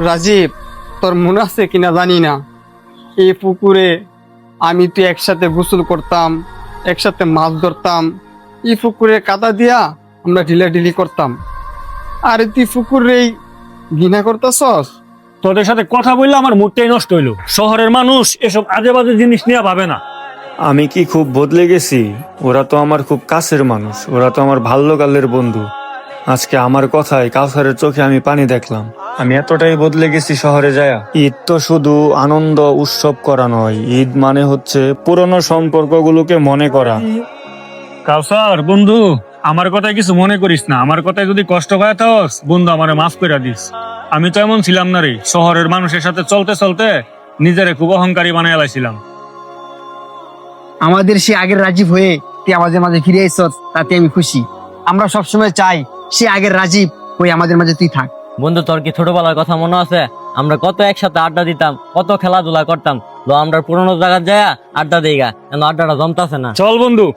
রাজীব, তোর মনে আছে কিনা জানি না, এই পুকুরে আমি তুই একসাথে গোসল করতাম, একসাথে মাছ ধরতাম। এই পুকুরে কাদা দিয়া আমরা ঢিলাঢিলি করতাম, আর তুই পুকুরেই ঘৃণা করতেছস। তোদের সাথে কথা বললে আমার মুডটাই নষ্ট হইলো। শহরের মানুষ এসব আজে বাজে জিনিস নিয়ে ভাবে না। আমি কি খুব বদলে গেছি? ওরা তো আমার খুব কাছের মানুষ, ওরা তো আমার বাল্যকালের বন্ধু। আজকে আমার কথায় কাউসারের চোখে আমি পানি দেখলাম। আমি এতটাই বদলে গেছি শহরে যায়া। ঈদ তো শুধু আনন্দ উৎসব করা নয়, ঈদ মানে হচ্ছে পুরনো সম্পর্কগুলোকে মনে করা। কাউসার বন্ধু, আমার কথায় কিছু মনে করিস না। আমার কথায় যদি কষ্ট পায় থাকস বন্ধু, আমারে মাফ করে দিস। আমি তো এমন ছিলাম না রে, শহরের মানুষের সাথে চলতে চলতে নিজেরে খুব অহংকারী বানায় লাইছিলাম। আমাদের সে আগের রাজীব হয়ে তুই আমাদের মাঝে ফিরে এসেছ, তাতে আমি খুশি। আমরা সবসময় চাই সে আগের রাজীব হয়ে আমাদের মাঝে তুই থাক। বন্ধু, তোর কি ছোটবেলার কথা মনে আছে? আমরা কত একসাথে আড্ডা দিতাম, কত খেলাধুলা করতাম। তো আমরা পুরোনো জায়গায় যায় আড্ডা দিই গা, কেন আড্ডাটা জমতাছে না। চল বন্ধু।